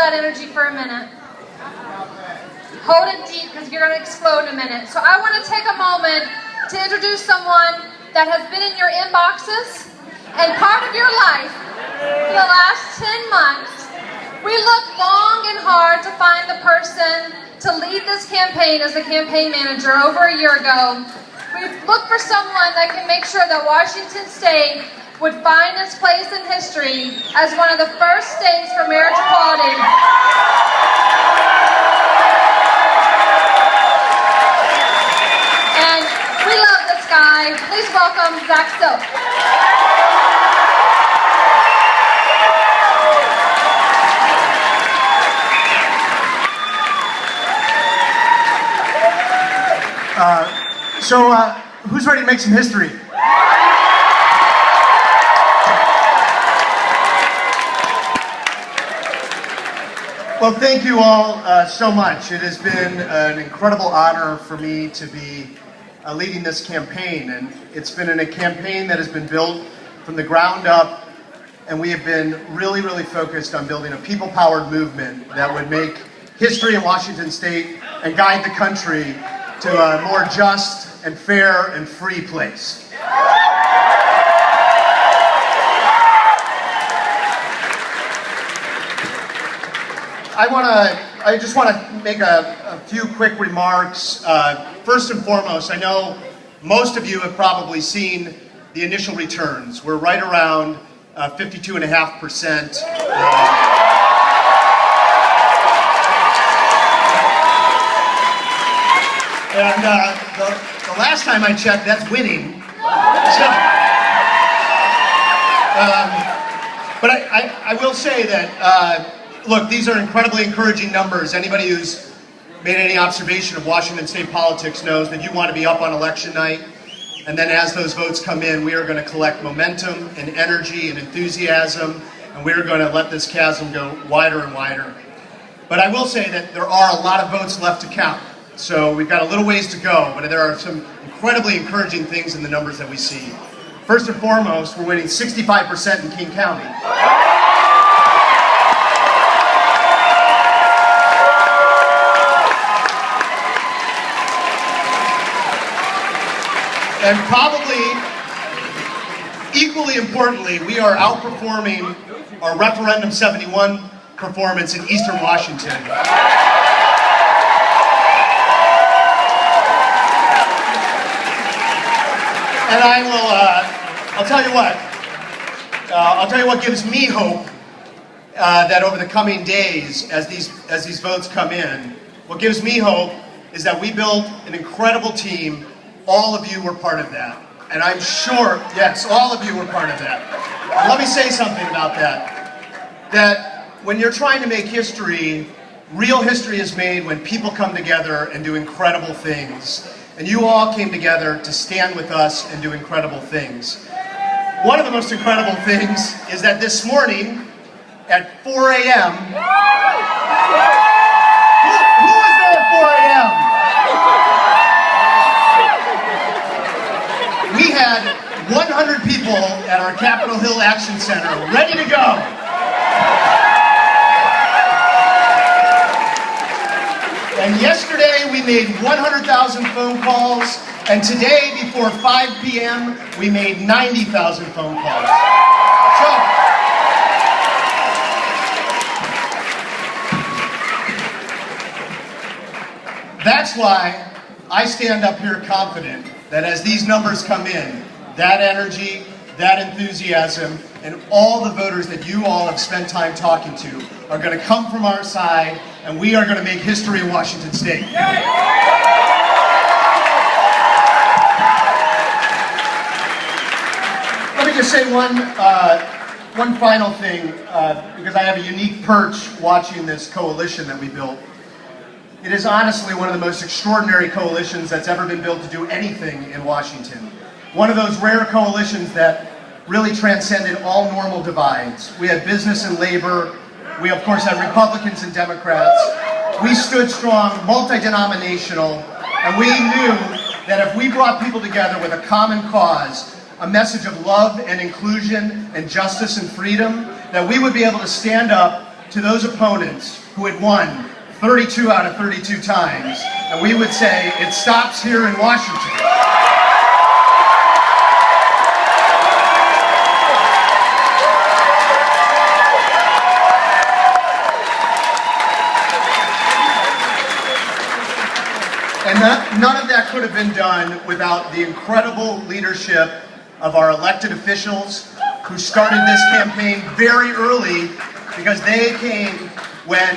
that energy for a minute. Hold it deep because you're going to explode in a minute. So I want to take a moment to introduce someone that has been in your inboxes and part of your life for the last 10 months. We looked long and hard to find the person to lead this campaign as the campaign manager over a year ago. We looked for someone that can make sure that Washington State would find its place in history as one of the first states for marriage equality. And we love this guy. Please welcome Zach Silk. So, who's ready to make some history? Well, thank you all so much. It has been an incredible honor for me to be leading this campaign, and it's been a campaign that has been built from the ground up, and we have been really, really focused on building a people-powered movement that would make history in Washington State and guide the country to a more just and fair and free place. I just want to make a few quick remarks. First and foremost, I know most of you have probably seen the initial returns. We're right around 52.5%. And the last time I checked, that's winning. So, but I will say that, look, these are incredibly encouraging numbers. Anybody who's made any observation of Washington State politics knows that you want to be up on election night. And then as those votes come in, we are going to collect momentum and energy and enthusiasm, and we are going to let this chasm go wider and wider. But I will say that there are a lot of votes left to count. So we've got a little ways to go, but there are some incredibly encouraging things in the numbers that we see. First and foremost, we're winning 65% in King County. And probably equally importantly, we are outperforming our Referendum 71 performance in Eastern Washington. And I'll tell you what gives me hope that over the coming days, as these votes come in, what gives me hope is that we built an incredible team. All of you were part of that. And I'm sure, yes, all of you were part of that. And let me say something about that. That when you're trying to make history, real history is made when people come together and do incredible things. And you all came together to stand with us and do incredible things. One of the most incredible things is that this morning at 4 a.m., who was there at 4 a.m.? We had 100 people at our Capitol Hill Action Center ready to go. And yesterday we made 100,000 phone calls, and today before 5 p.m. we made 90,000 phone calls. So, that's why I stand up here confident that as these numbers come in, that energy, that enthusiasm, and all the voters that you all have spent time talking to are going to come from our side, and we are going to make history in Washington State. Let me just say one final thing, because I have a unique perch watching this coalition that we built. It is honestly one of the most extraordinary coalitions that's ever been built to do anything in Washington. One of those rare coalitions that really transcended all normal divides. We had business and labor. We, of course, had Republicans and Democrats. We stood strong, multi-denominational, and we knew that if we brought people together with a common cause, a message of love and inclusion and justice and freedom, that we would be able to stand up to those opponents who had won 32 out of 32 times, and we would say, it stops here in Washington. And none of that could have been done without the incredible leadership of our elected officials who started this campaign very early, because they came when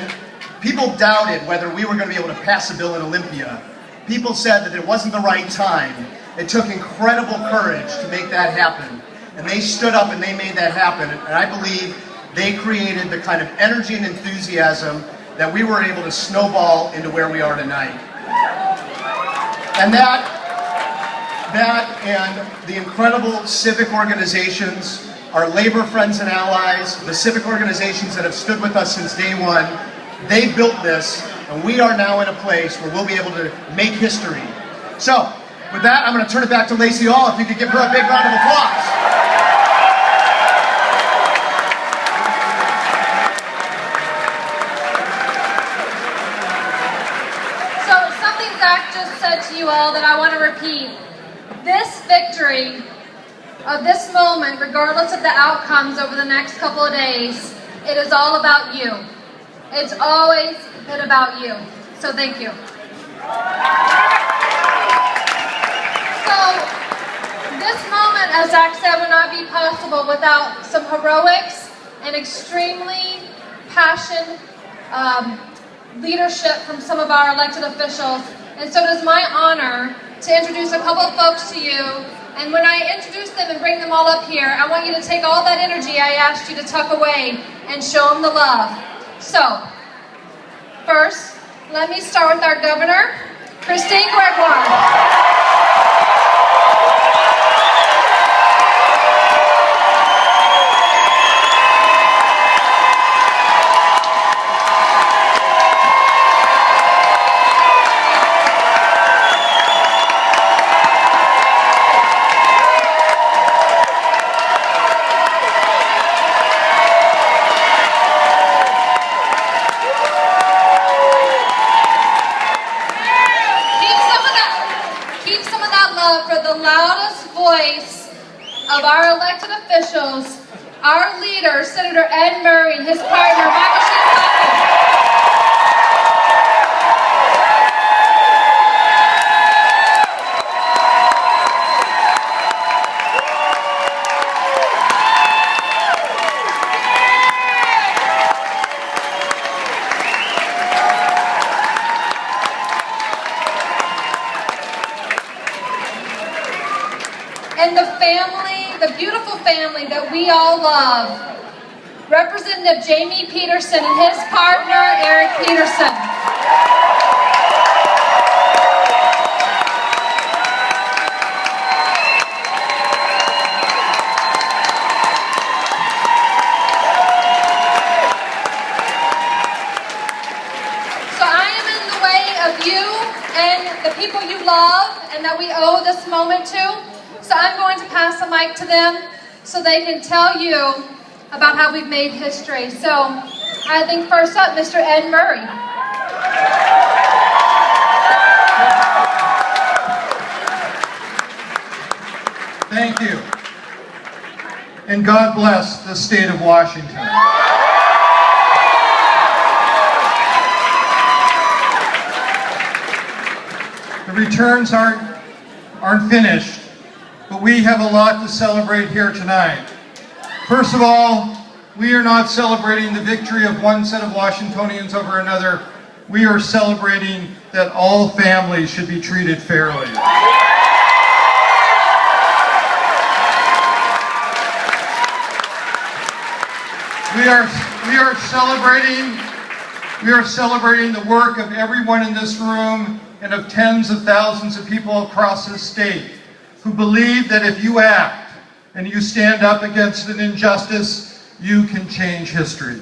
people doubted whether we were going to be able to pass a bill in Olympia. People said that it wasn't the right time. It took incredible courage to make that happen. And they stood up and they made that happen. And I believe they created the kind of energy and enthusiasm that we were able to snowball into where we are tonight. And that and the incredible civic organizations, our labor friends and allies, the civic organizations that have stood with us since day one, they built this, and we are now in a place where we'll be able to make history. So, with that, I'm going to turn it back to Lacey Hall. If you could give her a big round of applause. Zach just said to you all that I want to repeat. This victory of this moment, regardless of the outcomes over the next couple of days, it is all about you. It's always been about you. So thank you. So this moment, as Zach said, would not be possible without some heroics and extremely passionate leadership from some of our elected officials. And so it is my honor to introduce a couple of folks to you. And when I introduce them and bring them all up here, I want you to take all that energy I asked you to tuck away and show them the love. So, first, let me start with our governor, Christine Gregoire. For the loudest voice of our elected officials, our leader, Senator Ed Murray, and his partner, Michael Shinzaki. And the family, the beautiful family that we all love, Representative Jamie Peterson and his partner, Eric Peterson. So I am in the way of you and the people you love and that we owe this moment to. So I'm going to pass the mic to them so they can tell you about how we've made history. So I think first up, Mr. Ed Murray. Thank you. And God bless the state of Washington. The returns aren't finished, but we have a lot to celebrate here tonight. First of all, we are not celebrating the victory of one set of Washingtonians over another. We are celebrating that all families should be treated fairly. We are celebrating the work of everyone in this room and of tens of thousands of people across this state who believe that if you act and you stand up against an injustice, you can change history.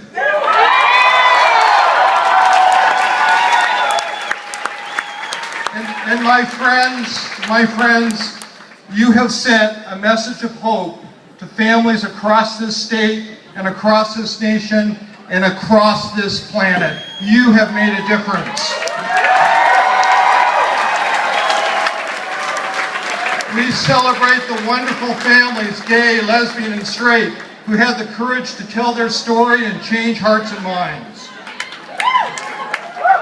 And my friends, you have sent a message of hope to families across this state and across this nation, and across this planet. You have made a difference. We celebrate the wonderful families, gay, lesbian, and straight, who had the courage to tell their story and change hearts and minds.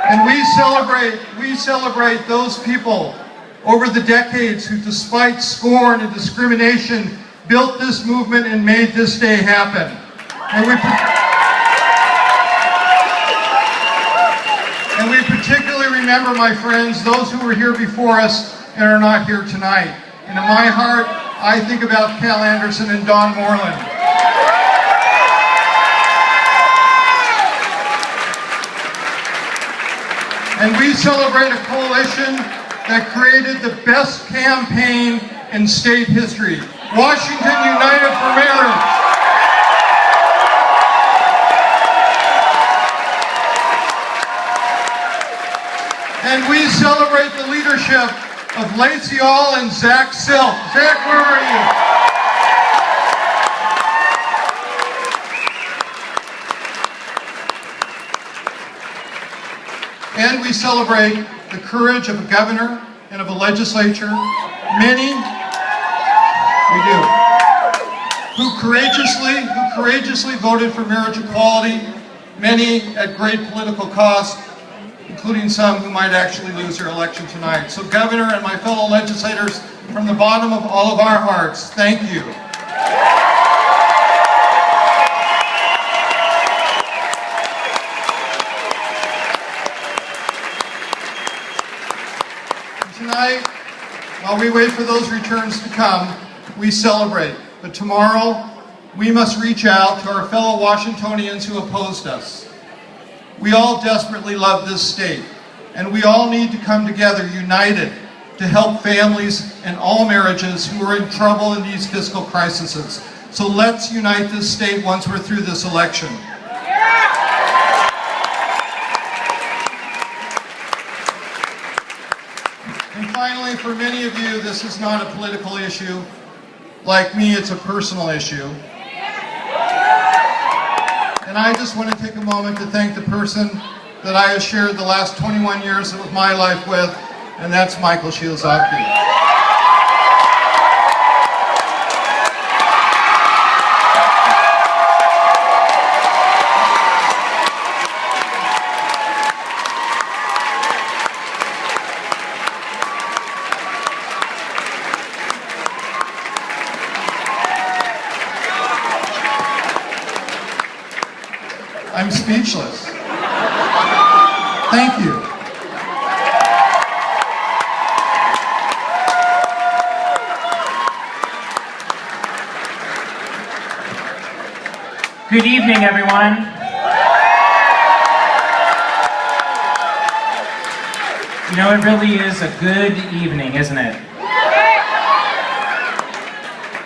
And we celebrate those people over the decades who, despite scorn and discrimination, built this movement and made this day happen. And we particularly remember, my friends, those who were here before us and are not here tonight. And in my heart, I think about Cal Anderson and Don Moreland. And we celebrate a coalition that created the best campaign in state history, Washington United for Marriage. And we celebrate the leadership of Lacey All and Zach Silk. Zach, where are you? And we celebrate the courage of a governor and of a legislature, many, we do, who courageously voted for marriage equality, many at great political cost, including some who might actually lose their election tonight. So, Governor and my fellow legislators, from the bottom of all of our hearts, thank you. Tonight, while we wait for those returns to come, we celebrate. But tomorrow, we must reach out to our fellow Washingtonians who opposed us. We all desperately love this state, and we all need to come together united to help families and all marriages who are in trouble in these fiscal crises. So let's unite this state once we're through this election. And finally, for many of you, this is not a political issue. Like me, it's a personal issue. And I just want to take a moment to thank the person that I have shared the last 21 years of my life with, and that's Michael Shielzaki. I'm speechless. Thank you. Good evening, everyone. You know, it really is a good evening, isn't it?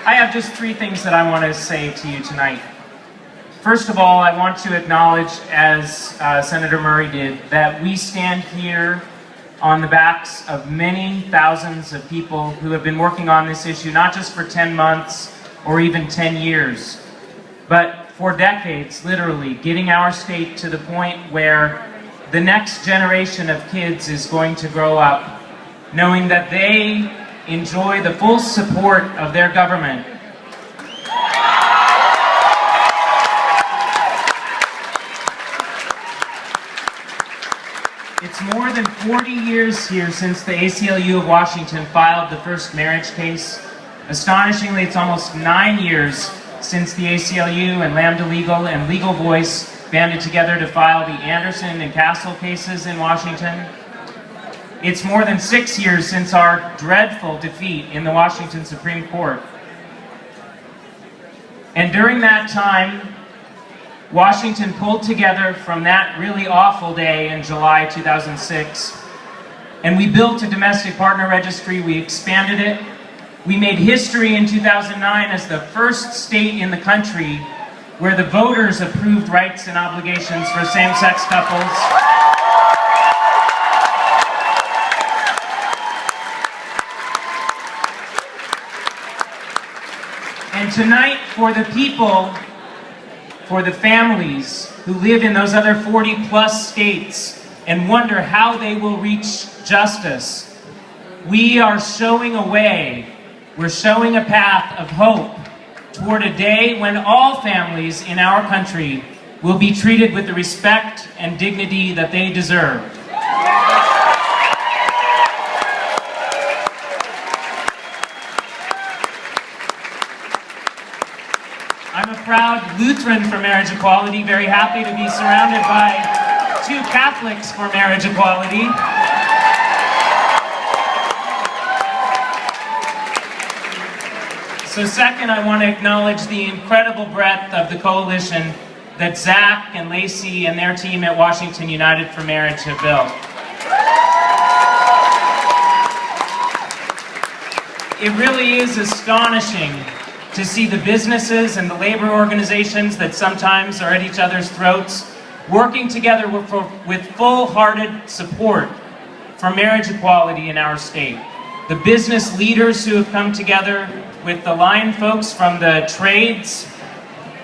I have just three things that I want to say to you tonight. First of all, I want to acknowledge, as Senator Murray did, that we stand here on the backs of many thousands of people who have been working on this issue, not just for 10 months or even 10 years, but for decades, literally, getting our state to the point where the next generation of kids is going to grow up knowing that they enjoy the full support of their government. It's more than 40 years here since the ACLU of Washington filed the first marriage case. Astonishingly, it's almost 9 years since the ACLU and Lambda Legal and Legal Voice banded together to file the Anderson and Castle cases in Washington. It's more than 6 years since our dreadful defeat in the Washington Supreme Court. And during that time, Washington pulled together from that really awful day in July 2006, and we built a domestic partner registry. We expanded it. We made history in 2009 as the first state in the country where the voters approved rights and obligations for same-sex couples. And tonight, for the people for the families who live in those other 40-plus states and wonder how they will reach justice. We are showing a way. We're showing a path of hope toward a day when all families in our country will be treated with the respect and dignity that they deserve. I'm a proud Lutheran for marriage equality, very happy to be surrounded by 2 Catholics for marriage equality. So second, I want to acknowledge the incredible breadth of the coalition that Zach and Lacey and their team at Washington United for Marriage have built. It really is astonishing to see the businesses and the labor organizations that sometimes are at each other's throats working together with full-hearted support for marriage equality in our state. The business leaders who have come together with the line folks from the trades,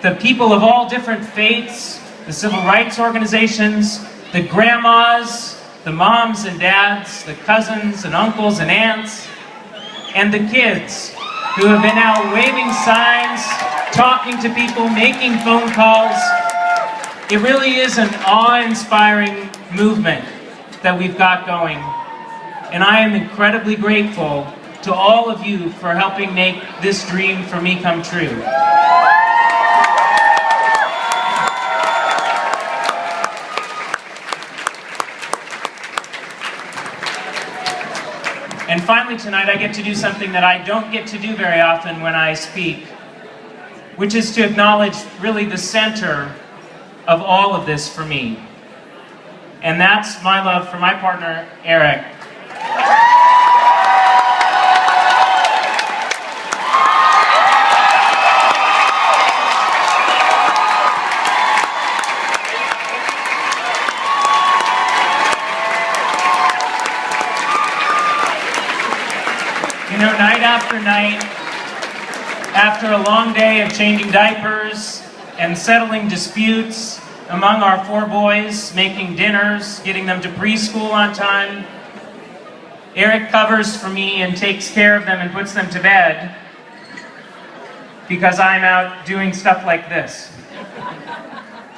the people of all different faiths, the civil rights organizations, the grandmas, the moms and dads, the cousins and uncles and aunts, and the kids who have been out waving signs, talking to people, making phone calls. It really is an awe-inspiring movement that we've got going. And I am incredibly grateful to all of you for helping make this dream for me come true. And finally tonight I get to do something that I don't get to do very often when I speak, which is to acknowledge really the center of all of this for me. And that's my love for my partner, Eric. You know, night after night, after a long day of changing diapers and settling disputes among our 4 boys, making dinners, getting them to preschool on time, Eric covers for me and takes care of them and puts them to bed because I'm out doing stuff like this.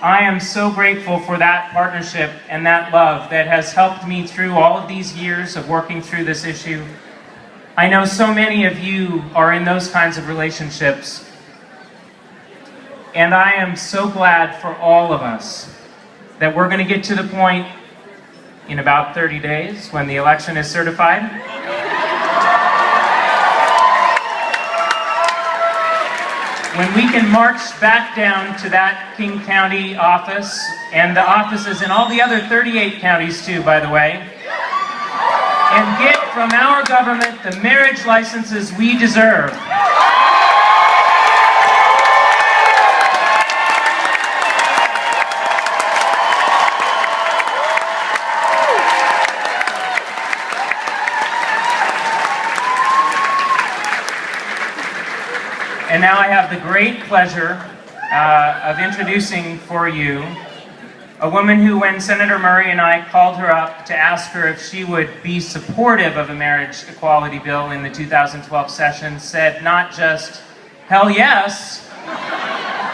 I am so grateful for that partnership and that love that has helped me through all of these years of working through this issue. I know so many of you are in those kinds of relationships, and I am so glad for all of us that we're going to get to the point in about 30 days when the election is certified. When we can march back down to that King County office, and the offices in all the other 38 counties too, by the way, and get from our government the marriage licenses we deserve. And now I have the great pleasure of introducing for you a woman who, when Senator Murray and I called her up to ask her if she would be supportive of a marriage equality bill in the 2012 session, said not just, hell yes,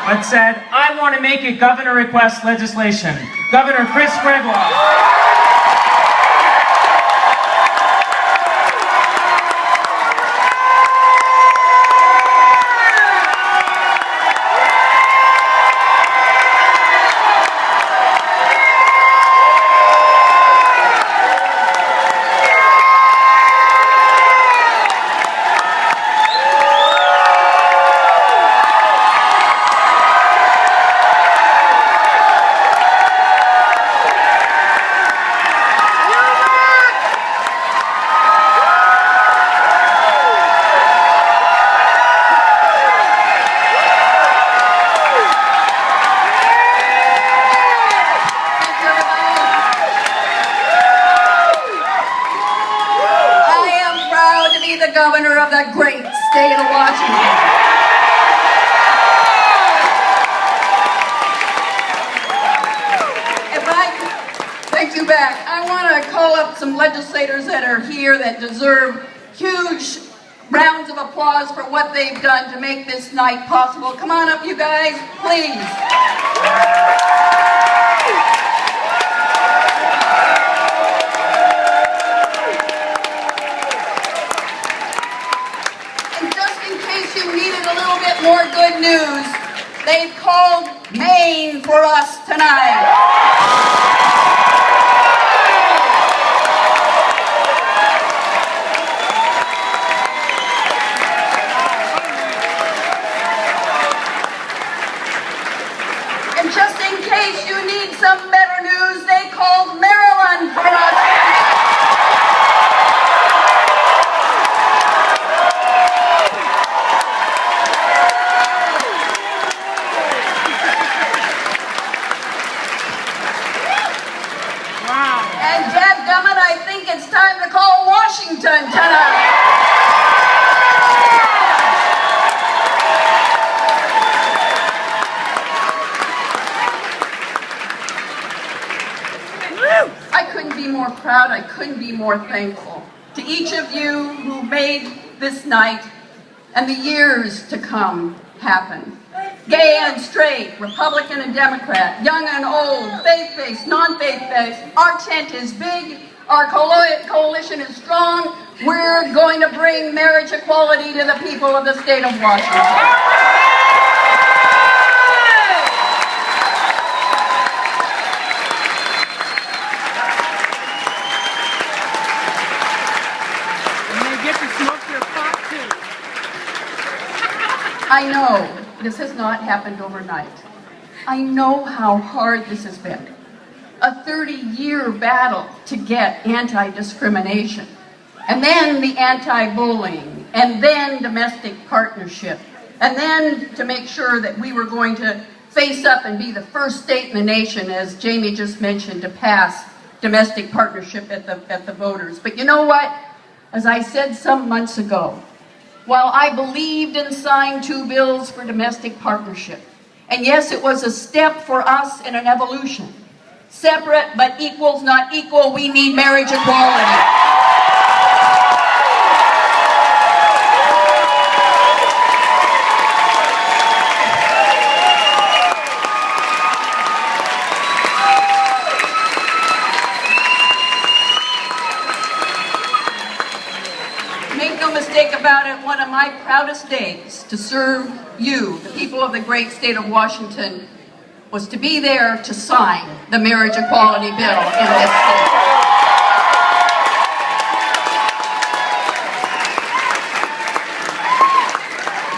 but said, I want to make it governor request legislation. Governor Chris Gregoire. Governor of that great state of Washington. back, I want to call up some legislators that are here that deserve huge rounds of applause for what they've done to make this night possible. Come on up, you guys, please. And just in case you needed a little bit more good news, they've called Maine for us tonight. And just in case you need some better news, they called Maryland for us. And dadgummit, I think it's time to call Washington tonight. I couldn't be more proud, I couldn't be more thankful to each of you who made this night and the years to come happen. Gay and straight, Republican and Democrat, young and old, faith-based, non-faith-based, our tent is big, our coalition is strong. We're going to bring marriage equality to the people of the state of Washington. I know this has not happened overnight. I know how hard this has been. A 30-year battle to get anti-discrimination, and then the anti-bullying, and then domestic partnership, and then to make sure that we were going to face up and be the first state in the nation, as Jamie just mentioned, to pass domestic partnership at the voters. But you know what? As I said some months ago, while I believed and signed 2 bills for domestic partnership, and yes, it was a step for us in an evolution, separate but equals not equal, we need marriage equality. Make no mistake about it, one of my proudest days to serve you, the people of the great state of Washington, was to be there to sign the marriage equality bill in this state.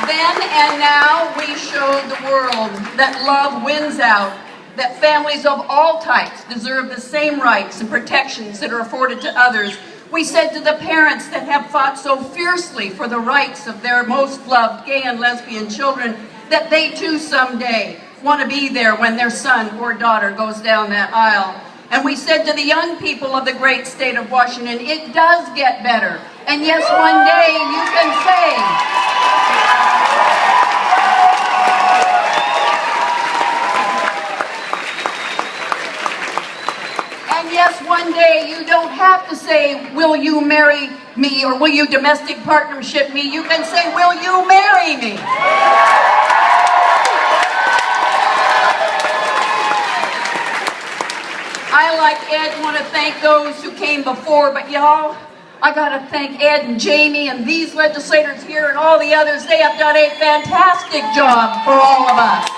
Then and now we showed the world that love wins out, that families of all types deserve the same rights and protections that are afforded to others. We said to the parents that have fought so fiercely for the rights of their most loved gay and lesbian children that they too someday want to be there when their son or daughter goes down that aisle. And we said to the young people of the great state of Washington, it does get better. And yes, one day you can say, yes, one day you don't have to say, will you marry me, or will you domestic partnership me? You can say, will you marry me? I, like Ed, want to thank those who came before, but y'all, I got to thank Ed and Jamie and these legislators here and all the others. They have done a fantastic job for all of us.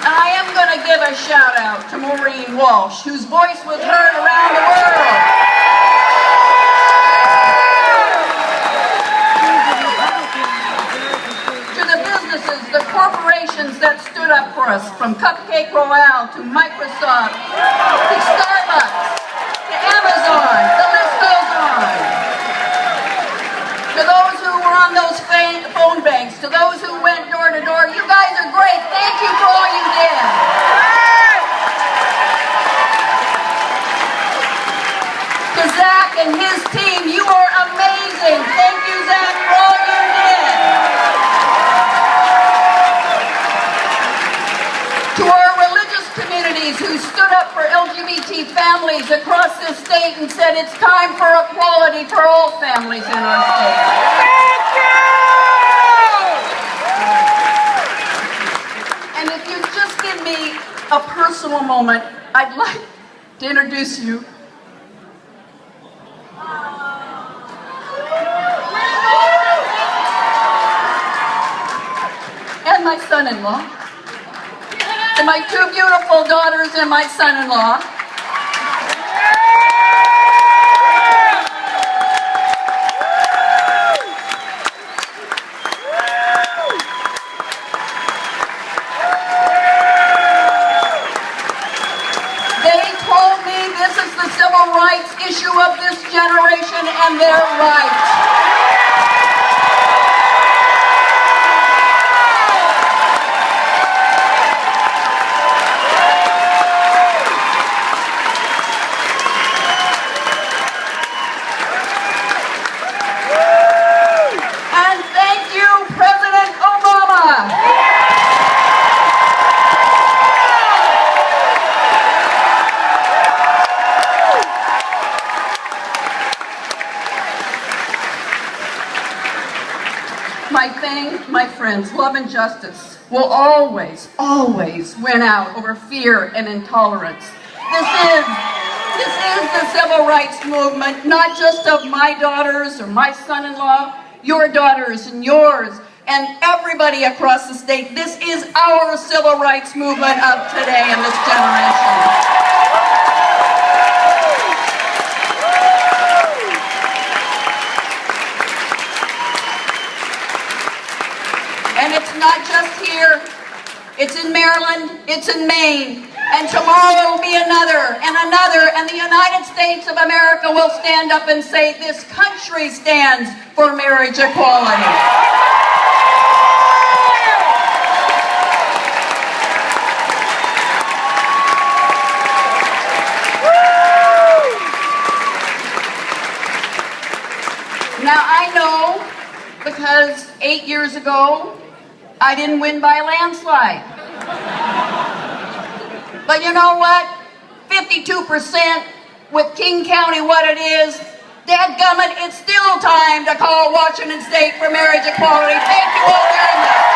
I am going to give a shout out to Maureen Walsh, whose voice was heard around the world. To the businesses, the corporations that stood up for us, from Cupcake Royale to Microsoft, to Starbucks, to Amazon, the list goes on. To those who were on those phone banks, to those who went door to door, you guys are great. Thank you for all you did. To Zach and his team, you are amazing. Thank you, Zach, for all you did. families across this state and said it's time for equality for all families in our state. And if you just give me a personal moment, I'd like to introduce you. And my son-in-law. And my two beautiful daughters and my son-in-law. They told me this is the civil rights issue of this generation, and they're right. My friends, love and justice will always, always win out over fear and intolerance. This is the civil rights movement, not just of my daughters or my son-in-law, your daughters and yours, and everybody across the state. This is our civil rights movement of today and this generation. And it's not just here, it's in Maryland, it's in Maine, and tomorrow it will be another, and the United States of America will stand up and say, this country stands for marriage equality. Now I know, because 8 years ago, I didn't win by a landslide. But you know what? 52% with King County what it is, dadgummit, it's still time to call Washington State for marriage equality. Thank you all very much.